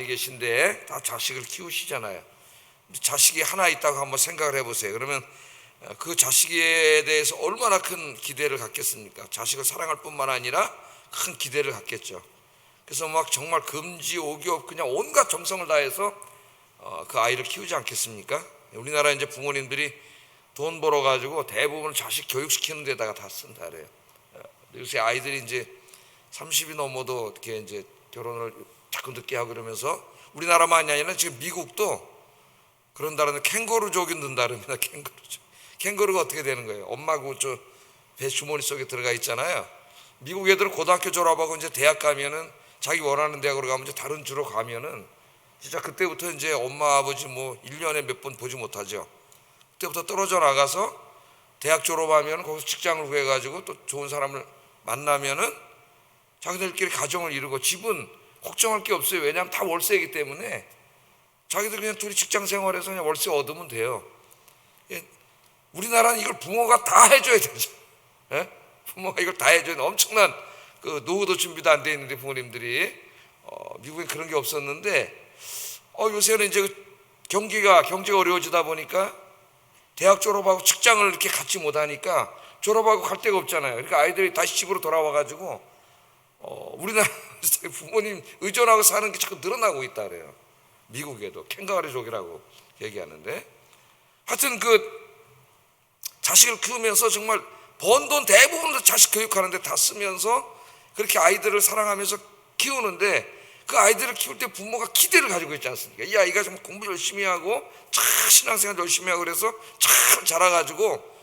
많이 계신데 다 자식을 키우시잖아요. 자식이 하나 있다고 한번 생각을 해보세요. 그러면 그 자식에 대해서 얼마나 큰 기대를 갖겠습니까? 자식을 사랑할 뿐만 아니라 큰 기대를 갖겠죠. 그래서 막 정말 금지 오기업 그냥 온갖 정성을 다해서 그 아이를 키우지 않겠습니까? 우리나라 이제 부모님들이 돈 벌어 가지고 대부분 자식 교육시키는 데다가 다 쓴다 그래요. 요새 아이들이 이제 30이 넘어도 이렇게 이제 결혼을 자꾸 늦게 하고 그러면서 우리나라만이 아니라 지금 미국도 그런다는 캥거루족이 는다 그럽니다. 캥거루족. 캥거루가 어떻게 되는 거예요? 엄마고 저 배 주머니 속에 들어가 있잖아요. 미국 애들은 고등학교 졸업하고 이제 대학 가면은 자기 원하는 대학으로 가면 이제 다른 주로 가면은 진짜 그때부터 이제 엄마 아버지 뭐 1년에 몇 번 보지 못하죠. 그때부터 떨어져 나가서 대학 졸업하면 거기서 직장을 구해가지고 또 좋은 사람을 만나면은 자기들끼리 가정을 이루고 집은 걱정할 게 없어요. 왜냐하면 다 월세이기 때문에 자기들 그냥 둘이 직장 생활해서 그냥 월세 얻으면 돼요. 우리나라는 이걸 부모가 다 해줘야 되죠. 예? 부모가 이걸 다 해줘야 돼. 엄청난 그 노후도 준비도 안 돼 있는데 부모님들이 미국엔 그런 게 없었는데 요새는 이제 경제가 어려워지다 보니까 대학 졸업하고 직장을 이렇게 갖지 못하니까 졸업하고 갈 데가 없잖아요. 그러니까 아이들이 다시 집으로 돌아와가지고 우리나라 부모님 의존하고 사는 게 자꾸 늘어나고 있다 그래요. 미국에도 캥거루족이라고 얘기하는데 하여튼 그 자식을 키우면서 정말 번 돈 대부분 자식 교육하는데 다 쓰면서 그렇게 아이들을 사랑하면서 키우는데 그 아이들을 키울 때 부모가 기대를 가지고 있지 않습니까? 이 아이가 정말 공부 열심히 하고 참 신앙생활 열심히 하고 그래서 참 자라가지고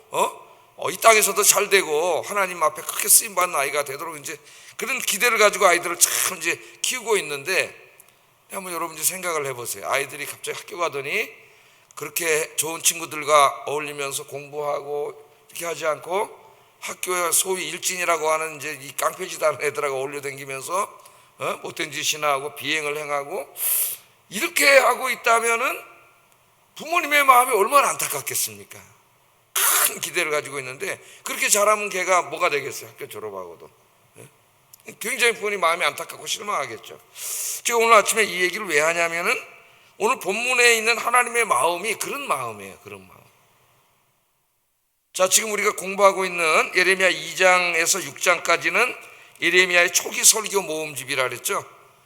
이 땅에서도 잘 되고 하나님 앞에 크게 쓰임 받는 아이가 되도록 이제 그런 기대를 가지고 아이들을 참 이제 키우고 있는데 한번 여러분 이제 생각을 해보세요. 아이들이 갑자기 학교 가더니 그렇게 좋은 친구들과 어울리면서 공부하고 이렇게 하지 않고 학교에 소위 일진이라고 하는 이제 이 깡패짓 하는 애들하고 어울려 다니면서 못된 짓이나 하고 비행을 행하고 이렇게 하고 있다면은 부모님의 마음이 얼마나 안타깝겠습니까? 큰 기대를 가지고 있는데 그렇게 자라면 걔가 뭐가 되겠어요? 학교 졸업하고도 굉장히 부모님 마음이 안타깝고 실망하겠죠. 제가 오늘 아침에 이 얘기를 왜 하냐면은 오늘 본문에 있는 하나님의 마음이 그런 마음이에요. 그런 마음. 자, 지금 우리가 공부하고 있는 예레미야 2장에서 6장까지는 예레미야의 초기 설교 모음집이라 그랬죠.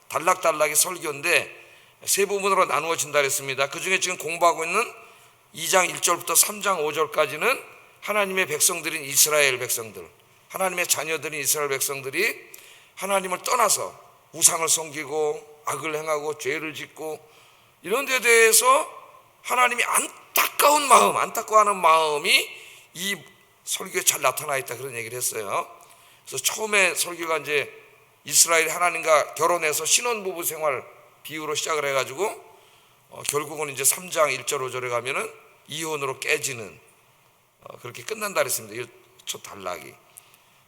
단락단락의 설교인데 세 부분으로 나누어진다 그랬습니다. 그 중에 지금 공부하고 있는 2장 1절부터 3장 5절까지는 하나님의 백성들인 이스라엘 백성들, 하나님의 자녀들인 이스라엘 백성들이 하나님을 떠나서 우상을 섬기고 악을 행하고 죄를 짓고 이런 데 대해서 하나님이 안타까워하는 마음이 이 설교에 잘 나타나 있다 그런 얘기를 했어요. 그래서 처음에 설교가 이제 이스라엘 하나님과 결혼해서 신혼부부 생활 비유로 시작을 해가지고 결국은 이제 3장 1절 5절에 가면은 이혼으로 깨지는 그렇게 끝난다 그랬습니다. 이 첫 단락이.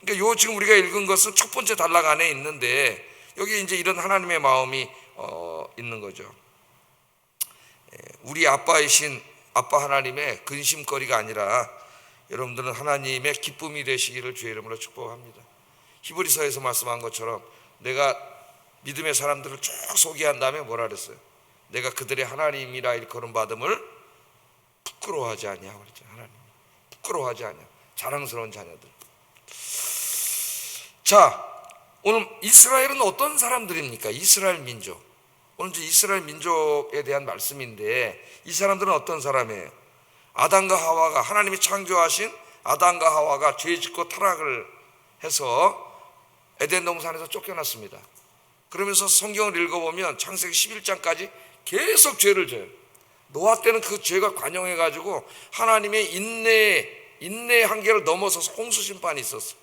그러니까 요 지금 우리가 읽은 것은 첫 번째 단락 안에 있는데 여기 이제 이런 하나님의 마음이 있는 거죠. 우리 아빠이신 아빠 하나님의 근심거리가 아니라 여러분들은 하나님의 기쁨이 되시기를 주의 이름으로 축복합니다. 히브리서에서 말씀한 것처럼 내가 믿음의 사람들을 쭉 소개한 다음에 뭐라 그랬어요? 내가 그들의 하나님이라 일컬음 받음을 부끄러워하지 않냐 그랬죠. 하나님 부끄러워하지 않냐. 자랑스러운 자녀들. 자, 오늘 이스라엘은 어떤 사람들입니까? 이스라엘 민족. 오늘 이제 이스라엘 민족에 대한 말씀인데 이 사람들은 어떤 사람이에요? 아담과 하와가 하나님이 창조하신 아담과 하와가 죄짓고 타락을 해서 에덴 동산에서 쫓겨났습니다. 그러면서 성경을 읽어보면 창세기 11장까지 계속 죄를 져요. 노아 때는 그 죄가 관영해가지고 하나님의 인내 한계를 넘어서서 홍수 심판이 있었어.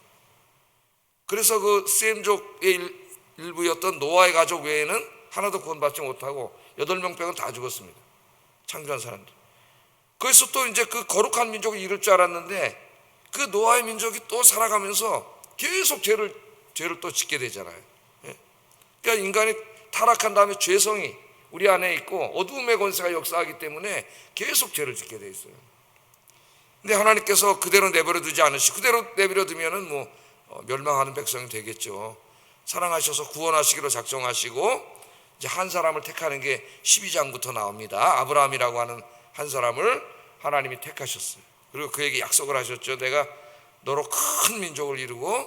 그래서 그 셈족의 일부였던 노아의 가족 외에는 하나도 구원받지 못하고 8명 빼고는 다 죽었습니다. 창조한 사람들. 그래서 또 이제 그 거룩한 민족이 이룰 줄 알았는데 그 노아의 민족이 또 살아가면서 계속 죄를 또 짓게 되잖아요. 그러니까 인간이 타락한 다음에 죄성이 우리 안에 있고 어두움의 권세가 역사하기 때문에 계속 죄를 짓게 돼 있어요. 근데 하나님께서 그대로 내버려 두지 않으시고 그대로 내버려 두면은 멸망하는 백성이 되겠죠. 사랑하셔서 구원하시기로 작정하시고 이제 한 사람을 택하는 게 12장부터 나옵니다. 아브라함이라고 하는 한 사람을 하나님이 택하셨어요. 그리고 그에게 약속을 하셨죠. 내가 너로 큰 민족을 이루고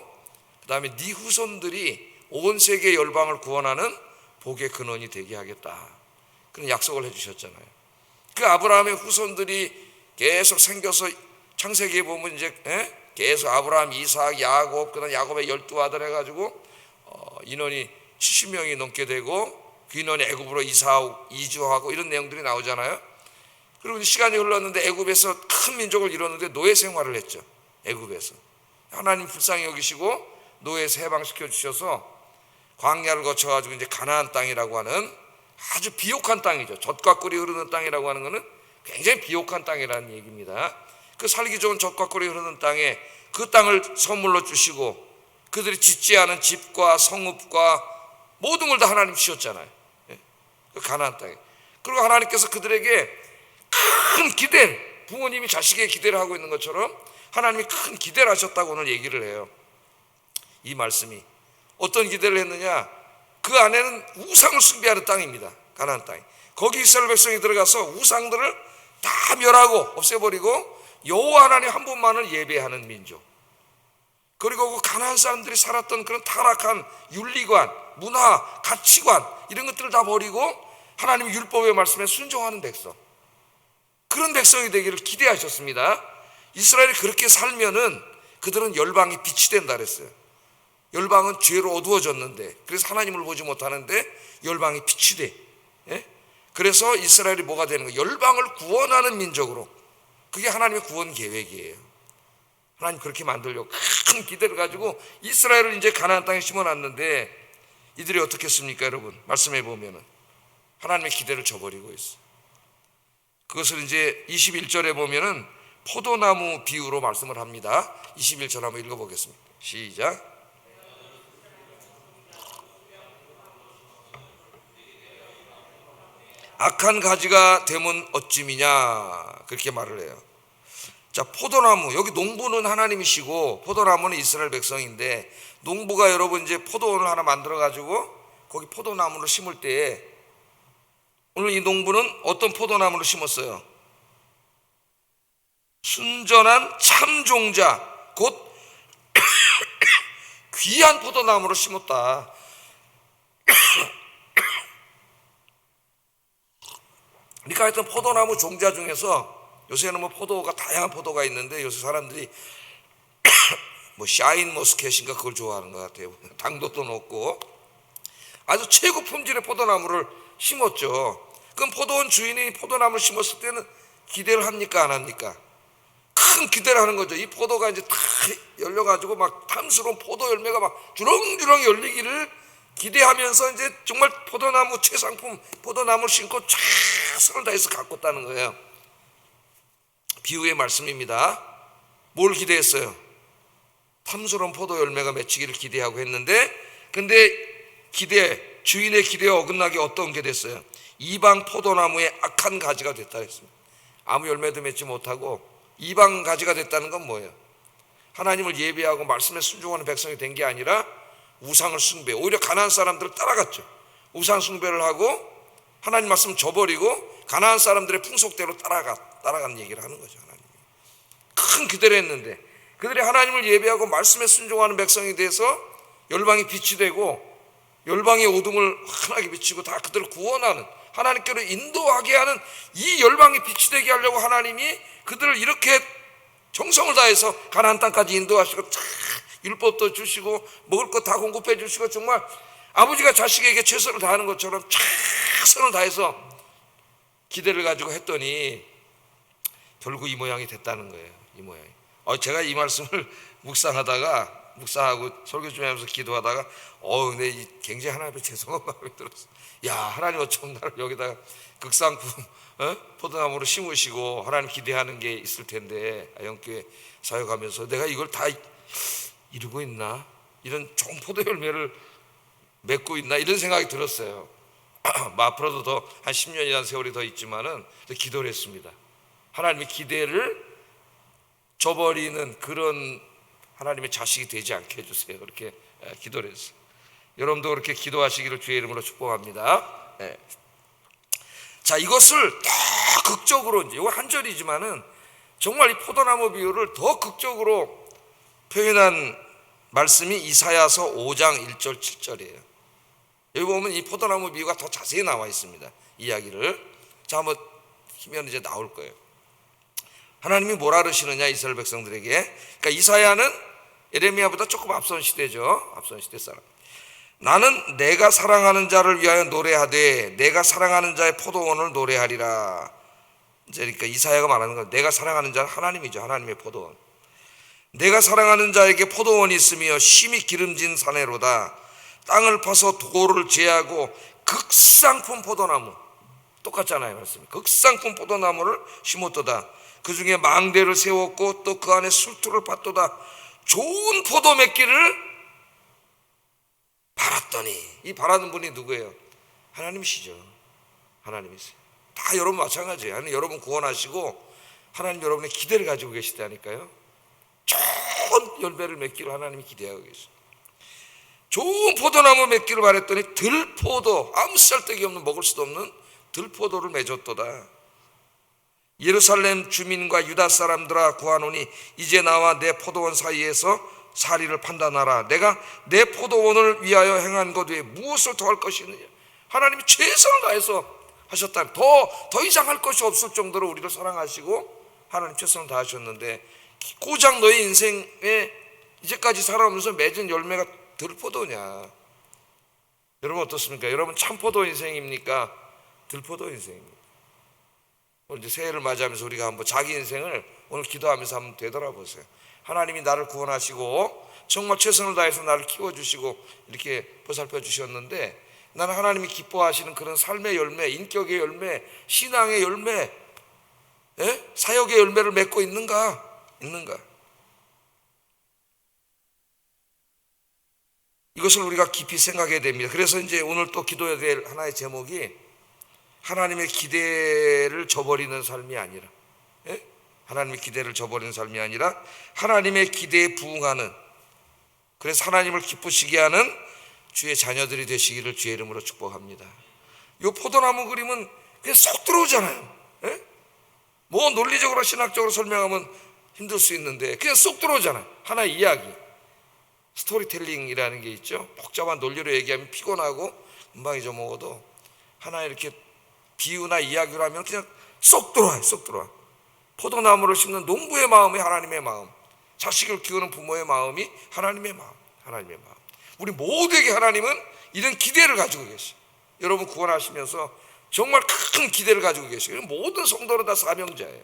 그 다음에 네 후손들이 온 세계 열방을 구원하는 복의 근원이 되게 하겠다. 그런 약속을 해주셨잖아요. 그 아브라함의 후손들이 계속 생겨서 창세기에 보면 이제 계속 아브라함, 이삭, 야곱, 그다음 야곱의 12아들 해가지고 인원이 70명이 넘게 되고 그 인원이 애굽으로 이주하고 이런 내용들이 나오잖아요. 그리고 시간이 흘렀는데 애굽에서 큰 민족을 이뤘는데 노예 생활을 했죠. 애굽에서 하나님 불쌍히 여기시고 노예에서 해방시켜 주셔서 광야를 거쳐가지고 이제 가나안 땅이라고 하는 아주 비옥한 땅이죠. 젖과 꿀이 흐르는 땅이라고 하는 것은 굉장히 비옥한 땅이라는 얘기입니다. 그 살기 좋은 젖과 꿀이 흐르는 땅에 그 땅을 선물로 주시고 그들이 짓지 않은 집과 성읍과 모든 걸 다 하나님 주셨잖아요. 그 가나안 땅에. 그리고 하나님께서 그들에게 큰 기대, 부모님이 자식에게 기대를 하고 있는 것처럼 하나님이 큰 기대를 하셨다고 오늘 얘기를 해요. 이 말씀이 어떤 기대를 했느냐? 그 안에는 우상을 숭배하는 땅입니다. 가나안 땅이. 거기 이스라엘 백성이 들어가서 우상들을 다 멸하고 없애버리고 여호와 하나님 한 분만을 예배하는 민족. 그리고 그 가나안 사람들이 살았던 그런 타락한 윤리관, 문화, 가치관 이런 것들을 다 버리고 하나님의 율법의 말씀에 순종하는 백성, 그런 백성이 되기를 기대하셨습니다. 이스라엘이 그렇게 살면은 그들은 열방이 빛이 된다 그랬어요. 열방은 죄로 어두워졌는데 그래서 하나님을 보지 못하는데 열방이 빛이 돼. 그래서 이스라엘이 뭐가 되는 거예요? 열방을 구원하는 민족으로. 그게 하나님의 구원 계획이에요. 하나님 그렇게 만들려고 큰 기대를 가지고 이스라엘을 이제 가나안 땅에 심어놨는데 이들이 어떻게 했습니까? 여러분 말씀해 보면은 하나님의 기대를 저버리고 있어. 그것을 이제 21절에 보면은 포도나무 비유로 말씀을 합니다. 21절 한번 읽어보겠습니다. 시작. 악한 가지가 되면 어찌미냐 그렇게 말을 해요. 자, 포도나무, 여기 농부는 하나님이시고 포도나무는 이스라엘 백성인데 농부가 여러분 이제 포도원을 하나 만들어 가지고 거기 포도나무를 심을 때에 오늘 이 농부는 어떤 포도나무를 심었어요? 순전한 참종자 곧 귀한 포도나무를 심었다. 그러니까 하여튼 포도나무 종자 중에서 요새는 뭐 포도가 다양한 포도가 있는데 요새 사람들이 뭐 샤인 머스켓인가 그걸 좋아하는 것 같아요. 당도도 높고 아주 최고 품질의 포도나무를 심었죠. 그럼 포도원 주인이 포도나무를 심었을 때는 기대를 합니까 안 합니까? 큰 기대를 하는 거죠. 이 포도가 이제 다 열려가지고 막 탐스러운 포도 열매가 막 주렁주렁 열리기를 기대하면서 이제 정말 포도나무 최상품 포도나무를 심고 최선을 다해서 가꿨다는 거예요. 비유의 말씀입니다. 뭘 기대했어요? 탐스러운 포도 열매가 맺히기를 기대하고 했는데 근데 주인의 기대에 어긋나게 어떤 게 됐어요? 이방 포도나무의 악한 가지가 됐다 했습니다. 아무 열매도 맺지 못하고 이방 가지가 됐다는 건 뭐예요? 하나님을 예배하고 말씀에 순종하는 백성이 된 게 아니라 우상을 숭배, 오히려 가나안 사람들을 따라갔죠. 우상 숭배를 하고 하나님 말씀 저버리고 가나안 사람들의 풍속대로 따라간 얘기를 하는 거죠. 하나님이 큰 기대를 했는데 그들이 하나님을 예배하고 말씀에 순종하는 백성이 돼서 열방이 빛이 되고 열방의 어둠을 환하게 비치고 다 그들을 구원하는 하나님께로 인도하게 하는 이 열방이 빛이 되게 하려고 하나님이 그들을 이렇게 정성을 다해서 가나안 땅까지 인도하시고 율법도 주시고 먹을 것 다 공급해 주시고 정말 아버지가 자식에게 최선을 다하는 것처럼 최선을 다해서 기대를 가지고 했더니 결국 이 모양이 됐다는 거예요. 이 모양이. 제가 이 말씀을 묵상하고 설교 좀 하면서 기도하다가 근데 굉장히 하나님 앞에 죄송한 마음이 들었어요. 야, 하나님 어쩜 나를 여기다가 극상품 포도나무로 심으시고 하나님 기대하는 게 있을 텐데 영교회 사역하면서 내가 이걸 다 이루고 있나? 이런 좋은 포도 열매를 맺고 있나? 이런 생각이 들었어요. 앞으로도 더 한 10년이라는 세월이 더 있지만은 기도를 했습니다. 하나님의 기대를 저버리는 그런 하나님의 자식이 되지 않게 해주세요. 그렇게 기도를 했어요. 여러분도 그렇게 기도하시기를 주의 이름으로 축복합니다. 예. 자, 이것을 더 극적으로, 이제 이거 한 절이지만은 정말 이 포도나무 비유를 더 극적으로 표현한 말씀이 이사야서 5장 1절 7절이에요. 여기 보면 이 포도나무 비유가 더 자세히 나와 있습니다. 이야기를. 자, 한번 키면 이제 나올 거예요. 하나님이 뭐라 그러시느냐 이스라엘 백성들에게. 그러니까 이사야는 예레미야보다 조금 앞선 시대죠. 앞선 시대 사람. 나는 내가 사랑하는 자를 위하여 노래하되 내가 사랑하는 자의 포도원을 노래하리라. 이제 그러니까 이사야가 말하는 건 내가 사랑하는 자는 하나님이죠. 하나님의 포도원. 내가 사랑하는 자에게 포도원이 있으며 심히 기름진 사내로다. 땅을 파서 돌을 제하고 극상품 포도나무, 똑같잖아요 말씀이. 극상품 포도나무를 심었도다. 그 중에 망대를 세웠고 또 그 안에 술투를 팠도다. 좋은 포도 맺기를 바랐더니. 이 바라는 분이 누구예요? 하나님이시죠. 하나님이세요. 다 여러분 마찬가지예요. 하나님 여러분 구원하시고 하나님 여러분의 기대를 가지고 계시다니까요. 좋은 열매를 맺기를 하나님이 기대하고 계세요. 좋은 포도나무 맺기를 바랬더니 들포도, 아무 쓸데기 없는, 먹을 수도 없는 들포도를 맺었도다. 예루살렘 주민과 유다 사람들아 구하노니 이제 나와 내 포도원 사이에서 사리를 판단하라. 내가 내 포도원을 위하여 행한 것 외에 무엇을 더 할 것이느냐. 하나님이 최선을 다해서 하셨다. 더 이상 할 것이 없을 정도로 우리를 사랑하시고 하나님 최선을 다하셨는데 고작 너의 인생에 이제까지 살아오면서 맺은 열매가 들포도냐. 여러분 어떻습니까? 여러분 참포도 인생입니까? 들포도 인생입니까? 오늘 이제 새해를 맞이하면서 우리가 한번 자기 인생을 오늘 기도하면서 한번 되돌아보세요. 하나님이 나를 구원하시고 정말 최선을 다해서 나를 키워주시고 이렇게 보살펴 주셨는데 나는 하나님이 기뻐하시는 그런 삶의 열매, 인격의 열매, 신앙의 열매, 사역의 열매를 맺고 있는가? 이것을 우리가 깊이 생각해야 됩니다. 그래서 이제 오늘 또 기도해야 될 하나의 제목이 하나님의 기대를 저버리는 삶이 아니라, 하나님의 기대를 저버리는 삶이 아니라 하나님의 기대에 부응하는, 그래서 하나님을 기쁘시게 하는 주의 자녀들이 되시기를 주의 이름으로 축복합니다. 이 포도나무 그림은 그냥 쏙 들어오잖아요. 뭐 논리적으로 신학적으로 설명하면 힘들 수 있는데 그냥 쏙 들어오잖아요. 하나의 이야기, 스토리텔링이라는 게 있죠. 복잡한 논리로 얘기하면 피곤하고 금방 잊어먹어도 하나 이렇게 비유나 이야기로 하면 그냥 쏙 들어와요. 쏙 들어와. 포도나무를 심는 농부의 마음이 하나님의 마음, 자식을 키우는 부모의 마음이 하나님의 마음, 하나님의 마음. 우리 모두에게 하나님은 이런 기대를 가지고 계셔요. 여러분 구원하시면서 정말 큰 기대를 가지고 계셔요. 모든 성도는 다 사명자예요.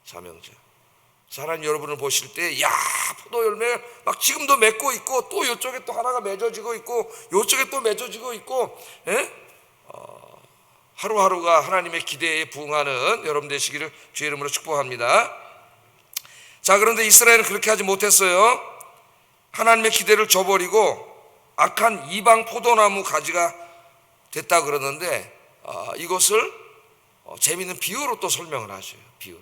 사명자. 하나님 여러분을 보실 때, 야, 포도 열매 막 지금도 맺고 있고, 또 이쪽에 또 하나가 맺어지고 있고, 이쪽에 또 맺어지고 있고, 하루하루가 하나님의 기대에 부응하는 여러분 되시기를 주의 이름으로 축복합니다. 자, 그런데 이스라엘은 그렇게 하지 못했어요. 하나님의 기대를 저버리고 악한 이방 포도나무 가지가 됐다 그러는데 이것을 재미있는 비유로 또 설명을 하셔요. 비유로.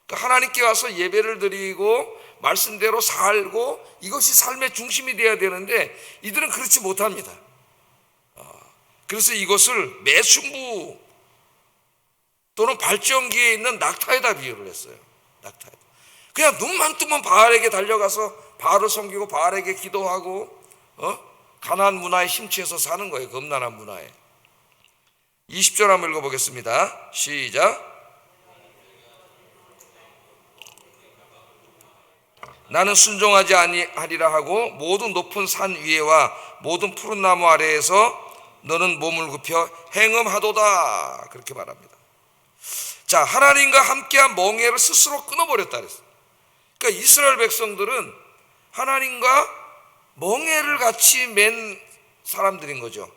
그러니까 하나님께 와서 예배를 드리고 말씀대로 살고 이것이 삶의 중심이 되어야 되는데 이들은 그렇지 못합니다. 그래서 이것을 매순부 또는 발전기에 있는 낙타에다 비유를 했어요. 낙타에다. 그냥 눈만 뜨면 바알에게 달려가서 바알을 섬기고 바알에게 기도하고 가나안 문화에 심취해서 사는 거예요. 금난한 문화에. 20절 한번 읽어보겠습니다. 시작. 나는 순종하지 아니하리라 하고 모든 높은 산 위에와 모든 푸른 나무 아래에서 너는 몸을 굽혀 행음하도다. 그렇게 말합니다. 자, 하나님과 함께한 멍에를 스스로 끊어버렸다 그랬어요. 그러니까 이스라엘 백성들은 하나님과 멍에를 같이 맨 사람들인 거죠.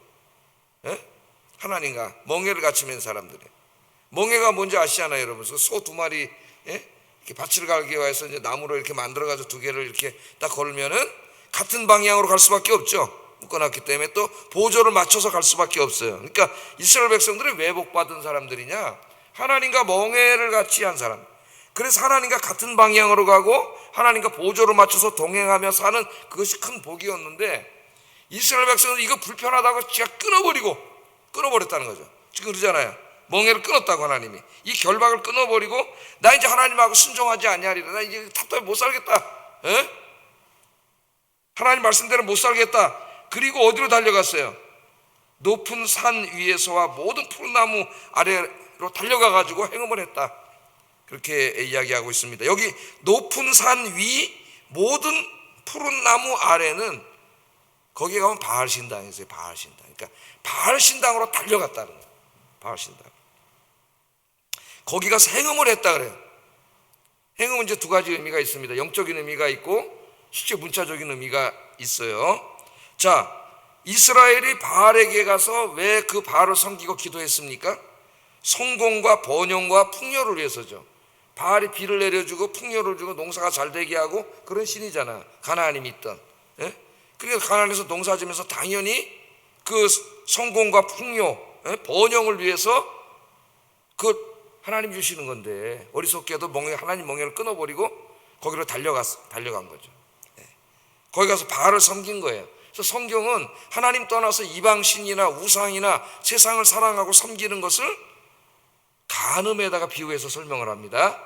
하나님과 멍에를 같이 맨 사람들이에요. 멍에가 뭔지 아시잖아요, 여러분. 소 두 마리 이렇게 밭을 갈기 위해서 이제 나무로 이렇게 만들어가지고 두 개를 이렇게 딱 걸면은 같은 방향으로 갈 수밖에 없죠. 묶어놨기 때문에 또 보조를 맞춰서 갈 수밖에 없어요. 그러니까 이스라엘 백성들이 왜 복받은 사람들이냐? 하나님과 멍에를 같이 한 사람. 그래서 하나님과 같은 방향으로 가고 하나님과 보조를 맞춰서 동행하며 사는 그것이 큰 복이었는데 이스라엘 백성은 이거 불편하다고 지가 끊어버리고 끊어버렸다는 거죠. 지금 그러잖아요. 멍에를 끊었다고 하나님이. 이 결박을 끊어버리고 나 이제 하나님하고 순종하지 아니하리라. 나 이제 답답해 못 살겠다. 에? 하나님 말씀대로 못 살겠다. 그리고 어디로 달려갔어요? 높은 산 위에서와 모든 푸른 나무 아래로 달려가 가지고 행음을 했다. 그렇게 이야기하고 있습니다. 여기 높은 산 위 모든 푸른 나무 아래는 거기에 가면 바알 신당이 있어요. 바알 신당. 그러니까 바알 신당으로 달려갔다는 거예요. 바알 신당. 거기 가서 행음을 했다 그래요. 행음은 이제 두 가지 의미가 있습니다. 영적인 의미가 있고 실제 문자적인 의미가 있어요. 자, 이스라엘이 바알에게 가서 왜 그 바알을 섬기고 기도했습니까? 성공과 번영과 풍요를 위해서죠. 바알이 비를 내려주고 풍요를 주고 농사가 잘 되게 하고 그런 신이잖아. 가나안이 믿던. 예? 그러니까 가나안에서 농사 지면서 당연히 그 성공과 풍요, 예? 번영을 위해서 그 하나님 주시는 건데 어리석게도 하나님 멍에를 끊어버리고 거기로 달려간 거죠. 예. 거기 가서 바알을 섬긴 거예요. 그래서 성경은 하나님 떠나서 이방신이나 우상이나 세상을 사랑하고 섬기는 것을 간음에다가 비유해서 설명을 합니다.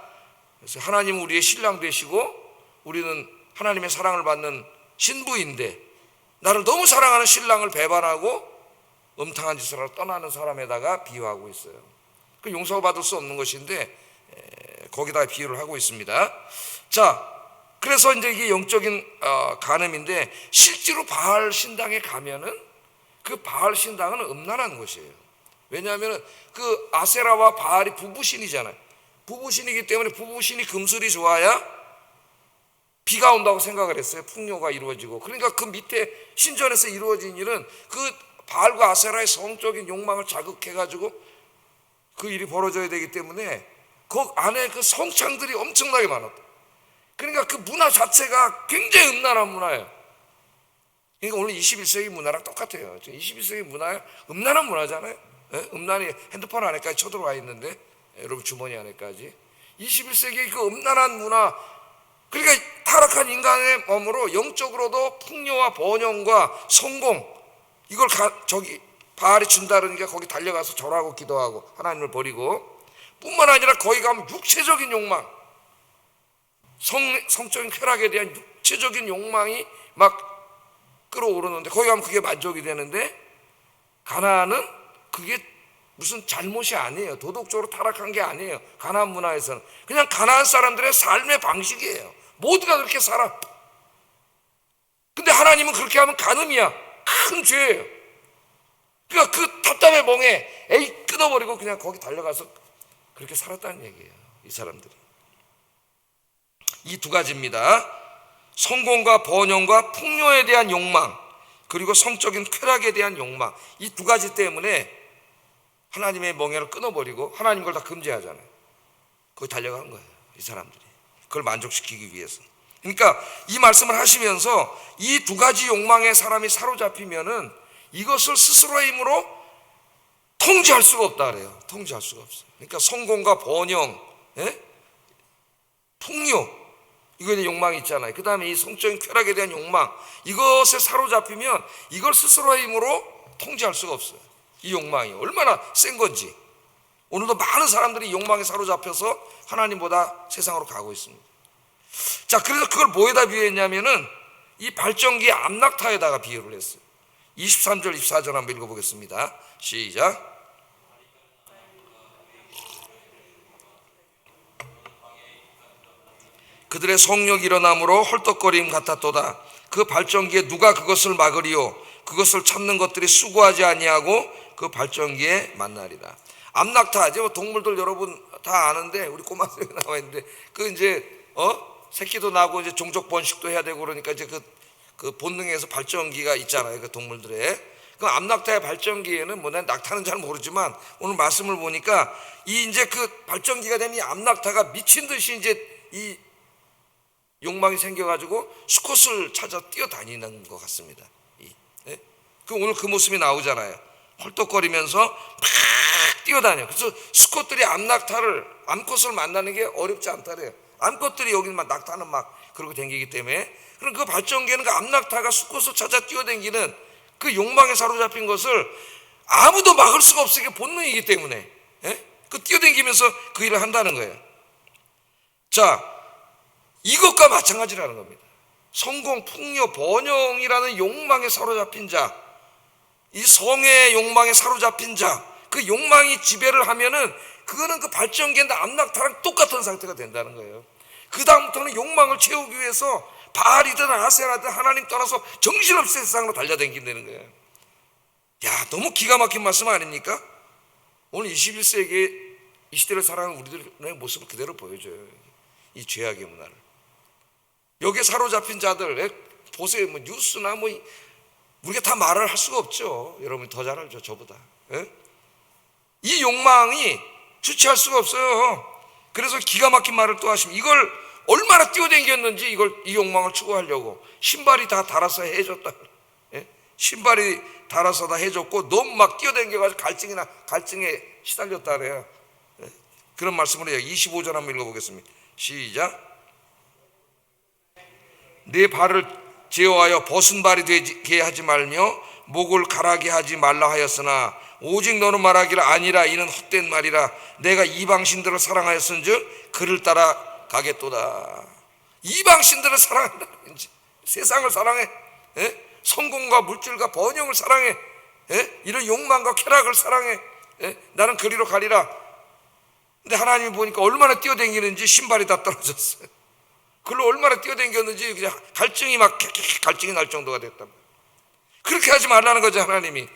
그래서 하나님은 우리의 신랑 되시고 우리는 하나님의 사랑을 받는 신부인데 나를 너무 사랑하는 신랑을 배반하고 음탕한 짓을 하러 떠나는 사람에다가 비유하고 있어요. 그 용서받을 수 없는 것인데 거기다가 비유를 하고 있습니다. 자, 그래서 이제 이게 영적인 간음인데 실제로 바알 신당에 가면은 그 바알 신당은 음란한 곳이에요. 왜냐하면 그 아세라와 바알이 부부신이잖아요. 부부신이기 때문에 부부신이 금술이 좋아야 비가 온다고 생각을 했어요. 풍요가 이루어지고. 그러니까 그 밑에 신전에서 이루어진 일은 그 바알과 아세라의 성적인 욕망을 자극해가지고 그 일이 벌어져야 되기 때문에 그 안에 그 성창들이 엄청나게 많았다. 그러니까 그 문화 자체가 굉장히 음란한 문화예요. 그러니까 오늘 21세기 문화랑 똑같아요. 21세기 문화에 음란한 문화잖아요. 예? 음란이 핸드폰 안에까지 쳐들어와 있는데 여러분 주머니 안에까지 21세기 그 음란한 문화, 그러니까 타락한 인간의 몸으로 영적으로도 풍요와 번영과 성공 이걸 바알이 준다 그러니까 거기 달려가서 절하고 기도하고 하나님을 버리고 뿐만 아니라 거기 가면 육체적인 욕망, 성적인 쾌락에 대한 육체적인 욕망이 막 끌어오르는데 거기 가면 그게 만족이 되는데 가나안은 그게 무슨 잘못이 아니에요. 도덕적으로 타락한 게 아니에요. 가나안 문화에서는 그냥 가나안 사람들의 삶의 방식이에요. 모두가 그렇게 살아. 근데 하나님은 그렇게 하면 간음이야. 큰 죄예요. 그러니까 그 답답해 멍에 끊어버리고 그냥 거기 달려가서 그렇게 살았다는 얘기예요. 이 사람들이. 이 두 가지입니다. 성공과 번영과 풍요에 대한 욕망, 그리고 성적인 쾌락에 대한 욕망, 이 두 가지 때문에 하나님의 멍에를 끊어버리고 하나님 걸 다 금지하잖아요. 거기 달려간 거예요. 이 사람들이. 그걸 만족시키기 위해서. 그러니까 이 말씀을 하시면서 이 두 가지 욕망에 사람이 사로잡히면은 이것을 스스로의 힘으로 통제할 수가 없다 그래요. 통제할 수가 없어요. 그러니까 성공과 번영, 예? 풍요, 이거에 욕망이 있잖아요. 그 다음에 이 성적인 쾌락에 대한 욕망, 이것에 사로잡히면 이걸 스스로의 힘으로 통제할 수가 없어요. 이 욕망이 얼마나 센 건지. 오늘도 많은 사람들이 욕망에 사로잡혀서 하나님보다 세상으로 가고 있습니다. 자, 그래서 그걸 뭐에다 비유했냐면은 이 발전기의 암낙타에다가 비유를 했어요. 23절 24절 한번 읽어보겠습니다. 시작. 그들의 성욕이 일어남으로 헐떡거림 같았도다. 그 발전기에 누가 그것을 막으리요? 그것을 참는 것들이 수고하지 아니하고 그 발전기에 만나리라. 암낙타, 이제 동물들 여러분 다 아는데 우리 꼬마새가 나와 있는데 그 이제 새끼도 나고 이제 종족 번식도 해야 되고 그러니까 이제 그 본능에서 발전기가 있잖아요. 그 동물들의. 그 암낙타의 발전기에는 난 낙타는 잘 모르지만 오늘 말씀을 보니까 이 이제 그 발전기가 되면 이 암낙타가 미친 듯이 이제 이 욕망이 생겨가지고 수컷을 찾아 뛰어다니는 것 같습니다. 예? 오늘 그 모습이 나오잖아요. 헐떡거리면서 막 뛰어다녀. 그래서 수컷들이 암컷을 만나는 게 어렵지 않다래요. 암컷들이 여기 막 낙타는 막 그러고 다니기 때문에. 그럼 그 발전기에는 그 암낙타가 수컷을 찾아 뛰어다니는 그 욕망에 사로잡힌 것을 아무도 막을 수가 없으니까 본능이기 때문에 그 뛰어다니면서 그 일을 한다는 거예요. 자, 이것과 마찬가지라는 겁니다. 성공, 풍요, 번영이라는 욕망에 사로잡힌 자, 이 성의 욕망에 사로잡힌 자, 그 욕망이 지배를 하면은 그거는 그 발전기인데 암낙타랑 똑같은 상태가 된다는 거예요. 그 다음부터는 욕망을 채우기 위해서 바알이든 아세라든 하나님 떠나서 정신없이 세상으로 달려다닌다는 거예요. 야, 너무 기가 막힌 말씀 아닙니까? 오늘 21세기에 이 시대를 살아가는 우리들의 모습을 그대로 보여줘요. 이 죄악의 문화를. 여기에 사로잡힌 자들 보세요. 뭐 뉴스나 뭐 우리가 다 말을 할 수가 없죠. 여러분이 더 잘 알죠, 저보다. 이 욕망이 주체할 수가 없어요. 그래서 기가 막힌 말을 또 하시면 이걸 얼마나 뛰어댕겼는지 이 욕망을 추구하려고 신발이 다 달아서 해줬다. 신발이 달아서 다 해줬고 너무 막 뛰어댕겨가지고 갈증에 시달렸다 그래요. 그런 말씀을 해요. 25절 한번 읽어보겠습니다. 시작. 내 발을 제어하여 벗은 발이 되게 하지 말며 목을 가라게 하지 말라 하였으나 오직 너는 말하기를 아니라 이는 헛된 말이라 내가 이방신들을 사랑하였은즉 그를 따라 가겠도다. 이방신들을 사랑한다든지 세상을 사랑해, 성공과 물질과 번영을 사랑해, 이런 욕망과 쾌락을 사랑해, 나는 그리로 가리라. 근데 하나님이 보니까 얼마나 뛰어다니는지 신발이 다 떨어졌어요. 그걸로 얼마나 뛰어다녔는지 그냥 갈증이 날 정도가 됐단 말이에요. 그렇게 하지 말라는 거죠. 하나님이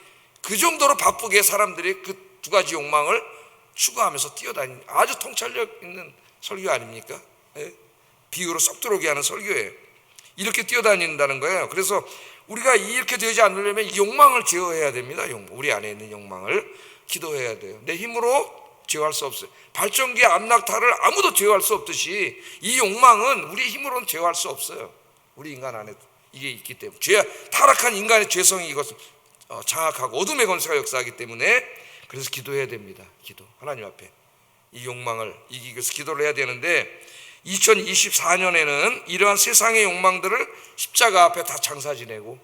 그 정도로 바쁘게 사람들이 그 두 가지 욕망을 추구하면서 뛰어다니는 아주 통찰력 있는 설교 아닙니까? 비유로 쏙 들어오게 하는 설교예요. 이렇게 뛰어다닌다는 거예요. 그래서 우리가 이렇게 되지 않으려면 이 욕망을 제어해야 됩니다. 우리 안에 있는 욕망을 기도해야 돼요. 내 힘으로 제어할 수 없어요. 발전기의 암낙타를 아무도 제어할 수 없듯이 이 욕망은 우리 힘으로는 제어할 수 없어요. 우리 인간 안에 이게 있기 때문에 타락한 인간의 죄성이 이것을 장악하고 어둠의 권세가 역사하기 때문에 그래서 기도해야 됩니다. 기도 하나님 앞에 이 욕망을 이기기 위해서 기도를 해야 되는데 2024년에는 이러한 세상의 욕망들을 십자가 앞에 다 장사 지내고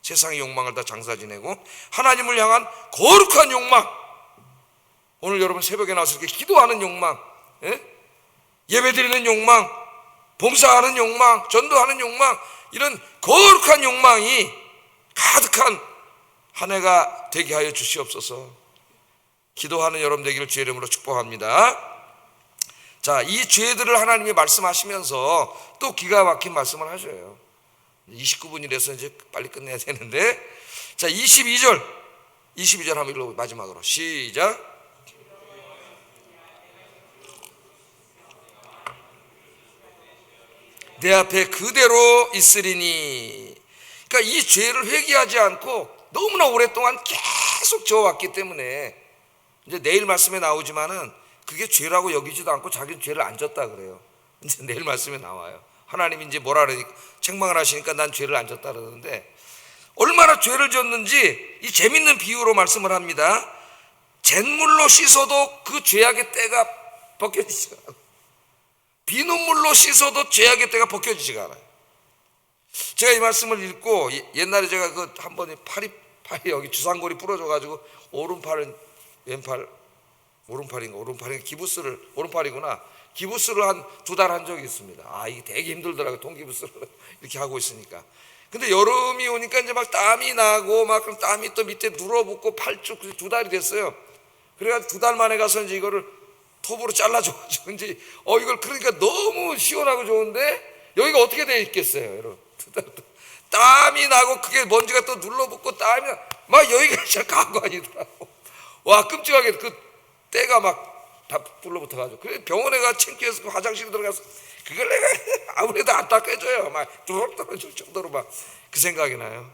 세상의 욕망을 다 장사 지내고 하나님을 향한 거룩한 욕망, 오늘 여러분 새벽에 나와서 이렇게 기도하는 욕망, 예배드리는 욕망, 봉사하는 욕망, 전도하는 욕망, 이런 거룩한 욕망이 가득한 한 해가 되게 하여 주시옵소서. 기도하는 여러분 되기를 주의 이름으로 축복합니다. 자, 이 죄들을 하나님이 말씀하시면서 또 기가 막힌 말씀을 하셔요. 29분이라서 이제 빨리 끝내야 되는데, 자, 22절 한번 읽어 마지막으로 시작. 내 앞에 그대로 있으리니. 그러니까 이 죄를 회개하지 않고 너무나 오랫동안 계속 져왔기 때문에 이제 내일 말씀에 나오지만은 그게 죄라고 여기지도 않고 자기는 죄를 안 졌다 그래요. 이제 내일 말씀에 나와요. 하나님이 이제 뭐라 그러니까 책망을 하시니까 난 죄를 안 졌다 그러는데 얼마나 죄를 졌는지 이 재밌는 비유로 말씀을 합니다. 잿물로 씻어도 그 죄악의 때가 벗겨지지가 않아요. 비눗물로 씻어도 죄악의 때가 벗겨지지가 않아요. 제가 이 말씀을 읽고 옛날에 제가 그 한 번에 팔이 여기 주산골이 부러져가지고 오른팔은 왼팔 오른팔인가 기부스를 오른팔이구나 기부스를 한 2달 한 적이 있습니다. 아, 이게 되게 힘들더라고요. 통기부스를 이렇게 하고 있으니까. 근데 여름이 오니까 이제 막 땀이 나고 막 그럼 땀이 또 밑에 눌어붙고 팔쭉 2달이 됐어요. 그래가지고 2달 만에 가서 이제 이거를 톱으로 잘라줘가지고 이제 이걸 그러니까 너무 시원하고 좋은데 여기가 어떻게 돼 있겠어요, 여러분? 땀이 나고 그게 먼지가 또 눌러붙고 땀이 막 여기가 진짜 가관이더라고. 와, 끔찍하게 그 때가 막 다 불러붙어가지고 그래 병원에 가 창피해서 화장실에 들어가서 그걸 내가 아무래도 안 닦아줘요. 막 뚜럭 떨어질 정도로 막 그 생각이 나요.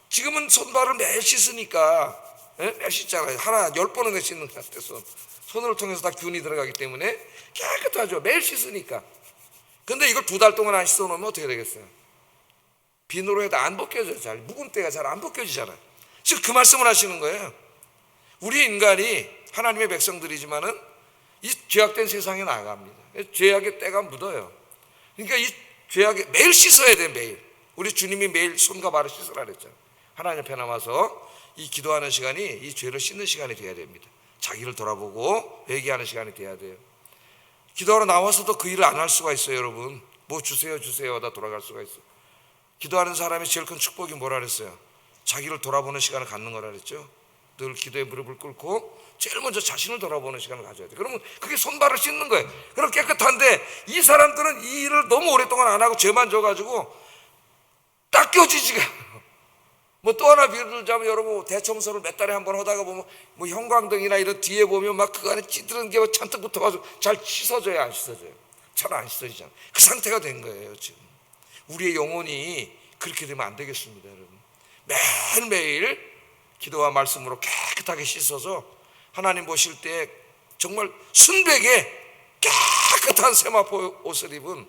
지금은 손발을 매일 씻으니까 매일 씻잖아요. 하나 10번은 씻는 것 같아서 손을 통해서 다 균이 들어가기 때문에 깨끗하죠. 매일 씻으니까. 근데 이걸 2달 동안 안 씻어놓으면 어떻게 되겠어요? 비누로 해도 안 벗겨져요. 잘 묵은 때가 잘 안 벗겨지잖아요. 지금 그 말씀을 하시는 거예요. 우리 인간이 하나님의 백성들이지만은 이 죄악된 세상에 나갑니다. 죄악의 때가 묻어요. 그러니까 이 죄악에 매일 씻어야 돼. 매일 우리 주님이 매일 손과 발을 씻으라 그랬잖아요. 하나님 앞에 남아서 이 기도하는 시간이 이 죄를 씻는 시간이 돼야 됩니다. 자기를 돌아보고 회개하는 시간이 돼야 돼요. 기도하러 나와서도 그 일을 안 할 수가 있어요. 여러분, 뭐 주세요 주세요 하다 돌아갈 수가 있어요. 기도하는 사람이 제일 큰 축복이 뭐라 그랬어요? 자기를 돌아보는 시간을 갖는 거라 그랬죠. 늘 기도에 무릎을 꿇고 제일 먼저 자신을 돌아보는 시간을 가져야 돼. 그러면 그게 손발을 씻는 거예요. 그럼 깨끗한데 이 사람들은 이 일을 너무 오랫동안 안 하고 죄만 져가지고 닦여지지가 않아요. 뭐 또 하나 비유를 들자면 여러분, 대청소를 몇 달에 한 번 하다가 보면 뭐 형광등이나 이런 뒤에 보면 막 그 안에 찌드러진 게 잔뜩 붙어가지고 잘 씻어져요, 안 씻어져요? 잘 안 씻어지잖아요. 그 상태가 된 거예요. 지금 우리의 영혼이 그렇게 되면 안 되겠습니다. 여러분, 매일매일 기도와 말씀으로 깨끗하게 씻어서 하나님 보실 때 정말 순백의 깨끗한 세마포 옷을 입은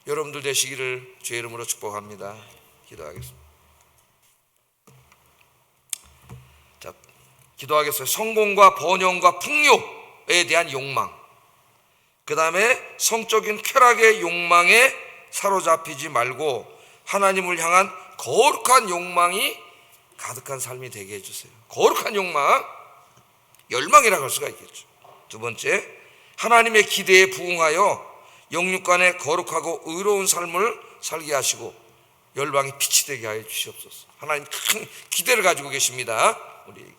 여러분들 되시기를 주의 이름으로 축복합니다. 기도하겠습니다. 자, 기도하겠어요. 성공과 번영과 풍요에 대한 욕망, 그 다음에 성적인 쾌락의 욕망에 사로잡히지 말고 하나님을 향한 거룩한 욕망이 가득한 삶이 되게 해주세요. 거룩한 욕망, 열망이라고 할 수가 있겠죠. 두 번째, 하나님의 기대에 부응하여 영육간에 거룩하고 의로운 삶을 살게 하시고 열방이 빛이 되게 하여 주시옵소서. 하나님 큰 기대를 가지고 계십니다, 우리에게.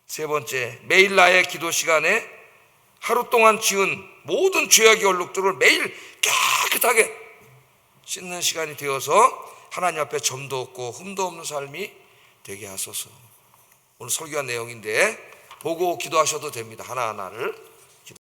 세 번째, 매일 나의 기도 시간에 하루 동안 지은 모든 죄악의 얼룩들을 매일 깨끗하게 씻는 시간이 되어서 하나님 앞에 점도 없고 흠도 없는 삶이 되게 하소서. 오늘 설교한 내용인데 보고 기도하셔도 됩니다. 하나하나를.